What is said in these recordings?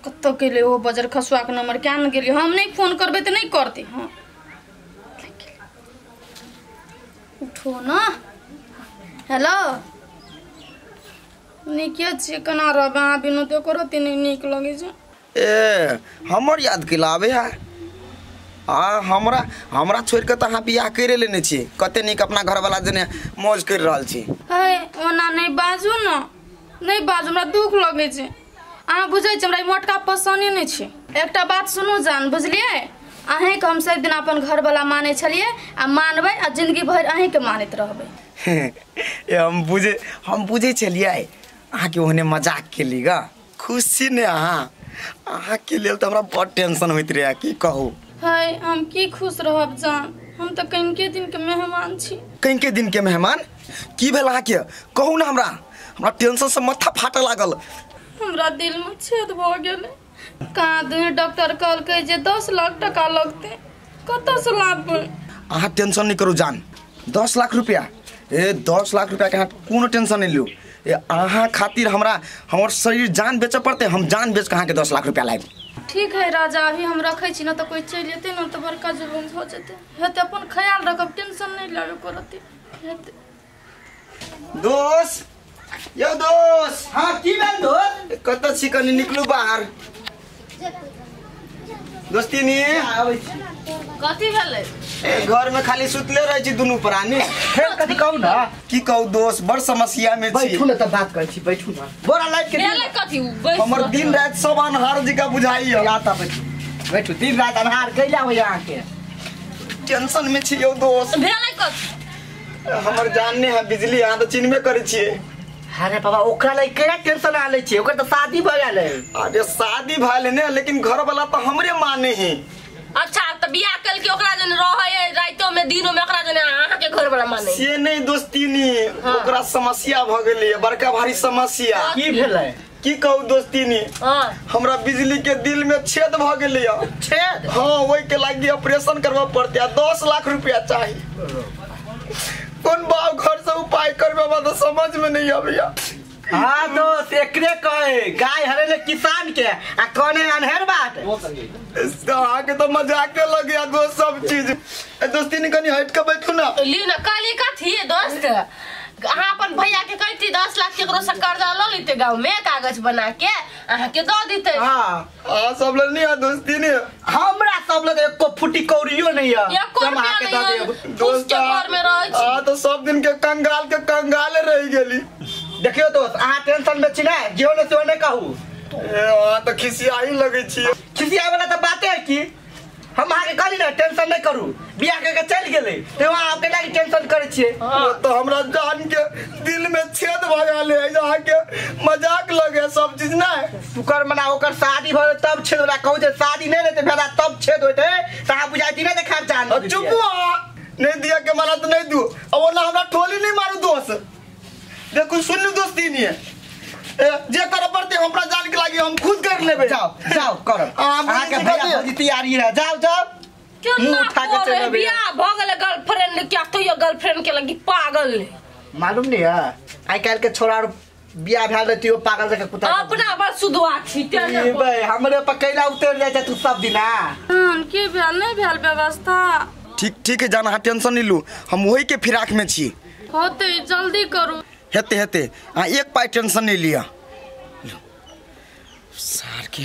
कत्तो के लिए वो बजर खसुआ के नंबर क्या न गेली हम नहीं फोन करबे तो नहीं करते। हाँ उठो ना। हेलो निके छी कना रहबे आ बिनु तो करती नहीं निक लगे छ। ए हमर याद किलाबे है हमरा हमरा छोड़ के तो बियाह करे लेने छी कते निक अपना घर वाला जने मौज कर रहल छी। हे ओना नहीं बाजू न नहीं बाजू हमरा दुख लगे छै। अहाँ बुझे छ हमरा मोटका पसंद नहीं छै। एकटा बात सुनू जान बुझलिए अहे के हम सब दिन अपन घर वाला माने छलिए आ मानबे आ जिंदगी भर अहे के मानत रहबे। हम बुझे चलिए अहाँ के ओने मजाक के लीगा खुशी ने अहाँ के लिए तो हमरा बहुत टेंशन होइत रहे की कहू। हाय हम की खुश रहब जान हम तो कहीं के दिन के मेहमान छी। कहीं के दिन के मेहमान की भेल अहाँ के कहू ना हमरा टेंशन से माथा फाटे लागल। हमरा दिल में छेद भ गेल कहाँ दिन डॉक्टर कहल के जे 10 लाख टका लगते कत से लाबे। अहाँ टेंशन नहीं करू जान 10 लाख रुपया 10 लाख रुपया के कोनो टेंशन नहीं लियो। अहाँ खातिर हमरा हमर शरीर जान बेचे पड़ते हम जान बेच के अहाँ के 10 लाख रुपया लाइब। ठीक है राजा अभी हम रखे छी ना तो कोई चल जेते ना तो बड़का जुलूम हो जेते हेते अपन ख्याल रखब टेंशन नहीं लेवे करते हेते। दोस्त यो दोस्त हाँ की भेल दोस्त कत छी कनी निकलू बाहर दोस्ती नी कथी भेले घर में खाली सुतले रहे छी दुनू प्राणी फेर कथी कहू ना की कहू दोस्त बड़ समस्या में छी। बैठू ना तब बात कर छी बैठू ना बोरा लाइट के भेले कथी हमर दिन रात सब अनहार जी का बुझाई है। आता बैठू दिन रात अनहार कैला हो यहाँ के टेंशन में छी यो दोस्त भेले कथी हमर जानने है बिजली यहाँ तो चिन्हबे करे छिए। अरे बाबा ओकरा लाई केना टेंशन आले छी ओकर तो शादी भ गेल है। अरे शादी भले ने लेकिन घर वाला तो हमरे माने है। अच्छा तो बियाह कल के ओकरा जन रहे रातों में दिनों में ओकरा जन अहाँ के घर वाला माने से नहीं दोस्ती नी ओकरा समस्या भ गेली बड़का भारी समस्या। की भेलै की कहू दोस्ती नी हमरा बिजली के दिल में छेद भ गेली छेद। हाँ वही के लागी ऑपरेशन करवा पड़ते 10 लाख रुपया चाहिए। कौन बाप घर से उपाय करबे तो समझ में नहीं आबिया। हाँ दोस्त एकरे कहे गाय हरेले किसान के आ कोने अनहर बात अहाँ के तो मजाक लगे दोस्त सब चीज दोस्ती ने कनी हट के बैठू ना ली ना काली का थी दोस्त अहाँ अपन भैया के कहती 10 लाख केकरो से कर्जा ल लेते गांव में कागज बना के अहाँ के दे देते। हां सब लोग नहीं है दोस्ती ने हमरा सब लोग एको फुटी कौड़ियो नहीं है हम आके दे देब दोस्त के घर में रह छी। हां तो सब दिन के कंगाल रह गेली। देखियो दोस्त अहाँ टेंशन में छी ना जेओ ने सेओ ने कहू हां तो खिसियाई लगे छी खिसिया वाला तो बात है कि हम आगे कहली ना टेंशन नहीं करू बियाह करके चल गेले तो वहां आपके लागी टेंशन करे छिए। तो हमरा जान के दिल में छेद भ गेल है जहां के मजाक लगे सब चीज ना शुक्र मना ओकर शादी भले तब छेद होला कहू जे शादी नहीं रहते भेला तब छेद होते त आप बुझाती ना देखा जान चुप नहीं दिया के मारा तो नहीं दू अब ओला हमरा ठोली नहीं मारू दोस्त देखो सुन लो दोस्ती नहीं है जे कर पड़ते हमरा जान के लागी हम खुद कर लेबे। जाओ करो अहाँ के भैया भौजी तैयारी है जाओ मुंह उठा के चले बियाह भ गेले गर्लफ्रेंड क्या तो ये गर्लफ्रेंड के लगी पागल मालूम नहीं है आई काल के छोरा बियाह भेल रहती हो पागल जका कुत्ता अपना बस सुधवा छीटे ए भाई हमरे पकैला उतर जाय तू सब दिना हां के भेल नहीं भेल व्यवस्था ठीक है जाना टेंशन नहीं लू हम वही के फिराक में छी होते जल्दी करू हेते एक पाई टेंशन नहीं लिया सार के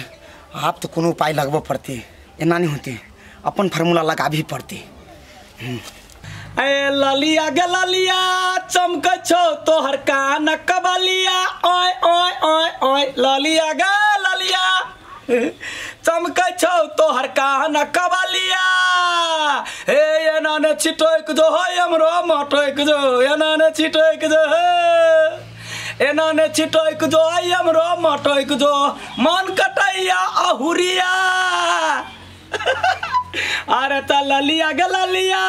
आप तो कोनो उपाय लगवा पड़ती एना नहीं होती अपन फार्मूला लगा भी पड़ती। ए ललिया गे ललिया चमक छो तोहर कान कबलिया ओए ओए ओए ओए ललिया गे ललिया चमक छो तोहर कान कबलिया हे एना ने छिटोक जो होय हमरो मटोक जो एना ने छिटोक जो एना ने छिटोक जो हमरो मटोक जो मन कटैया अहुरिया अरे त ललिया गे ललिया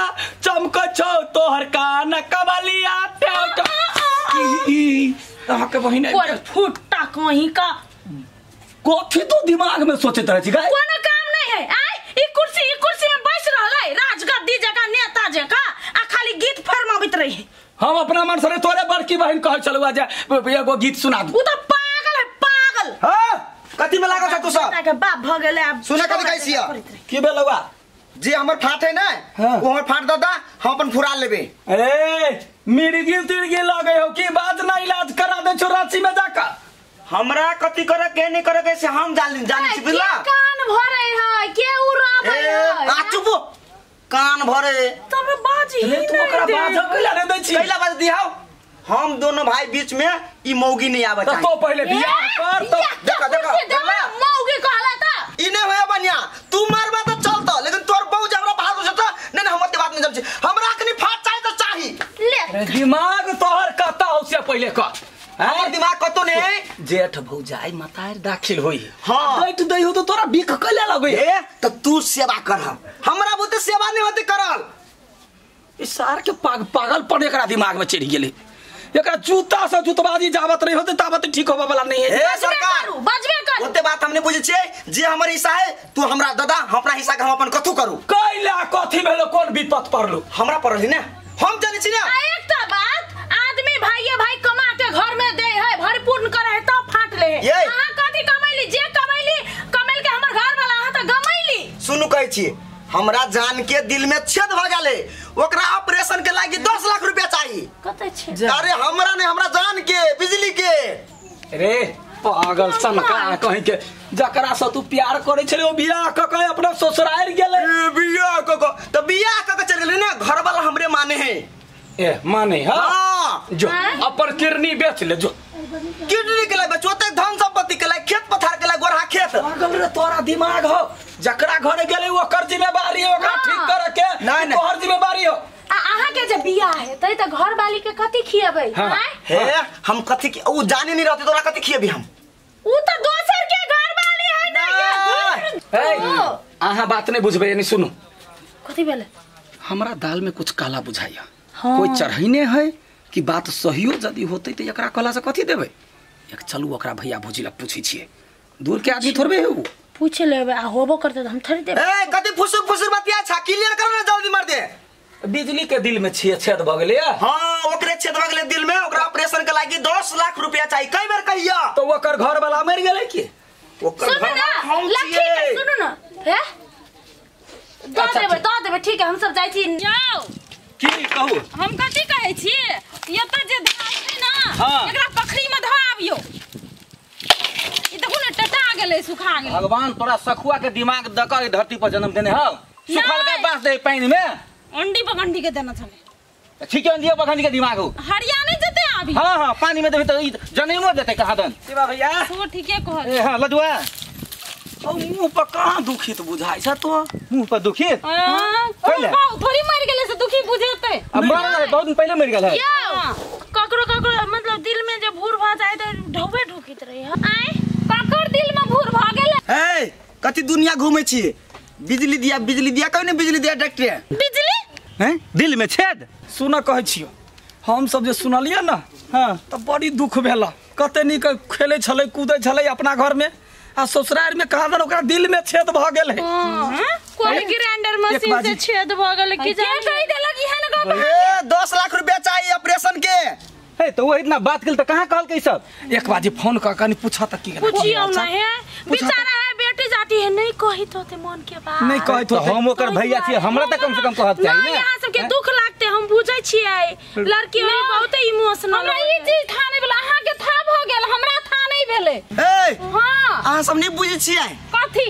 चमक छो तोहर कान कबलिया के बहिन फुट्टा कहीं का कथी तो दिमाग में सोचत रह छी गाय कोनो काम नहीं है आई ई कुर्सी में बैठ रहलै राजगद्दी जगह नेता जगह आ खाली गीत फरमावित रही। हम अपना मन से तोरे बड़की बहन कह चलुआ जा एगो गीत सुना दू उ तो पागल है पागल। हां कथी में लागल छ तू सब के बाप भ गेले अब सुने कथी कहै छियै की बेलवा जे हमर फाट है ना हाँ। वो हमर फाट दादा हम अपन फुरा लेबे अरे मिर्गी तिर्गी लगे हो की बात ना इलाज करा दे छो रांची में जाकर हमरा कथी करे के नहीं करे के से हम जानी छी बुझला कान भरे है के उड़ावे है आ चुप कान भरे तब बाजी रे तू ओकरा बाज कैला रे दै छी कैला बाज दिहाओ हम दोनों भाई बीच में ई मौगी नहीं आवे चाहिए तो पहले बियाह कर तो देखा मौगी कहला था इने होया बनिया तू मारबा तो चलता लेकिन तोर बहु जबरा भाग जता नहीं हमर ते बात नहीं जब छी हमरा कनी फाट चाहि तो चाहि ले अरे दिमाग तोहर कता हो से पहले कर हमर दिमाग कतो नहीं जेठ भौजाई मतार दाखिल होई हाँ। दैट दै हो तो तोरा बिख कैला लगे ए तो तू सेवा कर हमरा बुते सेवा नहीं होते करल ई सार के पागल पड़े एकरा दिमाग में चढ़ गेले एकरा जूता से जूतबाजी जावत नहीं होते तावत ठीक होबे वाला नहीं है ए सरकार बजबे कर ओते बात हमने बुझे छे जे हमर हिस्सा है तू हमरा दादा अपना हिस्सा के हम अपन कथु करू कैला कथी भेलो कोन विपत पड़लो हमरा पड़ल ना हम जाने छी ना एकटा बात आदमी भाई कमा के घर में दे है भरपूर्ण करे है तब फाट ले ये। हां कथी कमैली जे कमैली कमैल के हमर घर वाला हां त गमैली सुनु कहै छी हमरा जान के दिल में छेद भ गेले ओकरा ऑपरेशन के लागि 10 लाख रुपया चाहिए कते छे अरे हमरा ने हमरा जान के बिजली के रे पागल सनका कहीं के जकरा से तू प्यार करे छले ओ बियाह क के अपना ससुराल गेले बियाह क तो बियाह क चल गेले ना घर वाला हमरे माने है ए माने हां हां जो अपन किरनी बेच ले जो किडनी के लागि बचोते धन संपत्ति के लागि खेत पथार के लागि गोरहा खेत पागल रे तोरा दिमाग हो जकरा घरे गेले ओकर जिम्मेवारी ओकरा ठीक करे के नहीं, नहीं। तोहर जिम्मेवारी हो आहा के जे बियाह है तई त घर वाली के कथी खियाबै हाँ। हे हम कथी के ऊ जाने नहीं रहते तोरा कथी खिएबी हम उ त दोसर के घर वाली है ना ए आहा बात नहीं बुझबे नहीं सुनो कथी भेले हमरा दाल में कुछ काला बुझाइया कोई चढ़ैने है कि बात सहियो यदि होते तो एकरा कहला से कथी देबे एक चलू ओकरा भैया भौजी लग पूछै छिए दूर के आदमी थोड़बे है उ पूछ लेबे आ होबो करते त हम थोड़ी देबे ए कथी फुसुक फुसुक बतिया छा क्लियर कर ना जल्दी मार दे बिजली के दिल में छेद भ गेले हां ओकरे छेद भ गेले दिल में ओकरा ऑपरेशन के लागि 10 लाख रुपया चाहिए कई बार कहिया तो ओकर घर वाला मर गेले के ओकर सुन घर ना हम लखी छिए के सुनु ना हे दो देबे ठीक है हम सब जाई छी जाओ की कहू हम कथी कहै छी ये त जे धान छै ना हाँ। एकरा पखरी में धो आबियो ई देखू ना टटा गेलै सुखा गेलै भगवान तोरा सखुआ के दिमाग दकर धरती पर जन्म देने हो सुखल के बास दे पानी में अंडी पकंडी के देना छले ठीक है दिया बखंडी के दिमाग हो हरियाणा जते आबी हाँ हाँ पानी में देबे तो जनेमो देते कहा दन शिवा भैया तो ठीके कह ए हाँ लदुआ ओ मुंह पर कहां दुखित बुझाई छ तो मुंह पर दुखी पहले थोड़ी मर गेले से दुखी बुझेते अब मर बहुत दिन पहले मर गेल है ककरो मतलब दिल में जे भूर भ जाए त ढोबे ढुकित रही है आय ककर दिल में भूर भ गेले ए कथी दुनिया घूमे छी बिजली दिया कहीं नहीं बिजली दिया डॉक्टर बिजली हैं दिल में छेद सुन कहै छियो हम सब जे सुनलिए ना हाँ तो बड़ी दुख भेला कते नीक खेले छले कूदे छले अपना घर में आ ससुराल में कहा ओकरा दिल में छेद भ गेल है कोई ग्राइंडर मशीन से छेद भ गेले कि जान कहि देलक इहे न गप ए 10 लाख रुपया चाहिए ऑपरेशन के है तो वो इतना बात कल तो कहाँ कहल के सब एक बाजी फोन कर कनी पूछा त की पूछियो ना है बेचारा है बेटी जाती है नहीं कही तो ते मन के बात नहीं कहै तो हम ओकर भैया छियै हमरा त कम से कम कहत ना चाहिए ना यहाँ सबके दुख लागते हम बुझै छियै लड़की वाली बहुत इमोशनल हमरा ई चीज थाने वाला अहाँ के था भ गेल हमरा था नहीं भेले ए हां अहाँ सब नहीं बुझे छियै कथी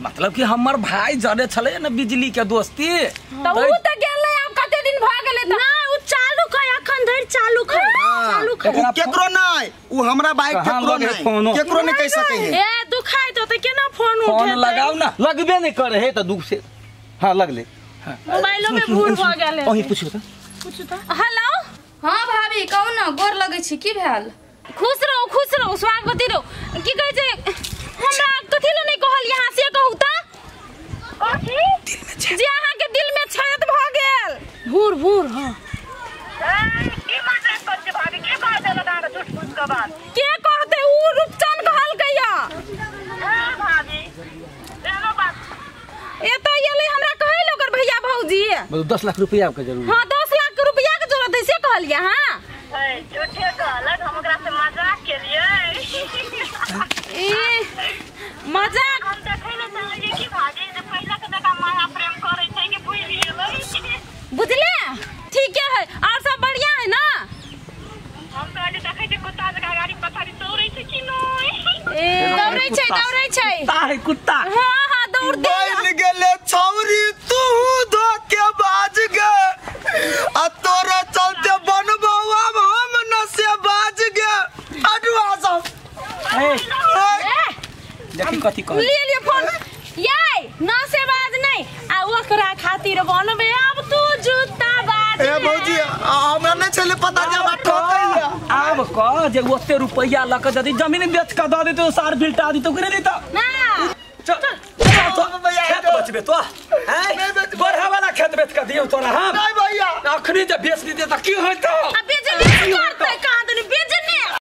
मतलब कि हमर भाई जरे छले ना बिजली के दोस्ती तो उ त गेले अब कते दिन भ गेले त ना उ चालू है अखन धरि चालू है चालू है उ केकरो नहीं उ हमरा बाइक कहाँ केकरो लगे फोनो? नहीं केकरो नहीं कह सके है ए दुखाई तो ते केना फोन फोन उठेतै लगाओ ना लगबे नहीं करे है तो दुख से हाँ लगले मोबाइलो में भूल भ गेले वही पूछियो तो पूछू त हेलो हां भाभी कहू ना गोर लगै छी की भेल खुश रहो स्वागवती रहो की कहै छै हमरा कथि ल नहीं कहल यहां से कहू त कथि जे अहाँ के दिल में छेद भ गेल भूर भूर हां के कहते उ रूपचंद कहल गया ए तो येले हमरा कहै लोकर भैया भौजी 10 लाख रुपया के जरूर हां 10 लाख रुपया के जरूरत है से कहलिया हां झूठे कहलक हम ओकरा से मजाक केलियै मजाक हम देखै ले चाहिए कि भागे जे पहला के देखा माया प्रेम करे छै कि भूल गेलै बुझले ठीक है और सब बढ़िया है ना हम तो आज देखै जे कुत्ता जका गाड़ी पथारी दौड़ै छै कि नै दौड़ै छै ताहे कुत्ता हाँ हाँ दौड़ दे बैल गेले छौरी तू धोके बाज गे आ तोरा चलते बनबौआ हम न से बाज गे अडुआ सब देखी कथी कह ले फोन ये ना से बाज नहीं आ ओकरा खातिर बनबे अब तू जूता बाज ए भौजी हमरा नहीं चले पता जे हमरा ठोकै आब कह जे ओते रुपया ल के यदि जमीन बेच के द देतो सार बिल्टा दी तो करे नहीं तो ना खेत बेचबे तो हैं बढ़ा वाला खेत बेच के दियो तोरा हम नहीं भैया अखनी जे बेच दी त की होइतो अब बेच करते कहां तनी बेच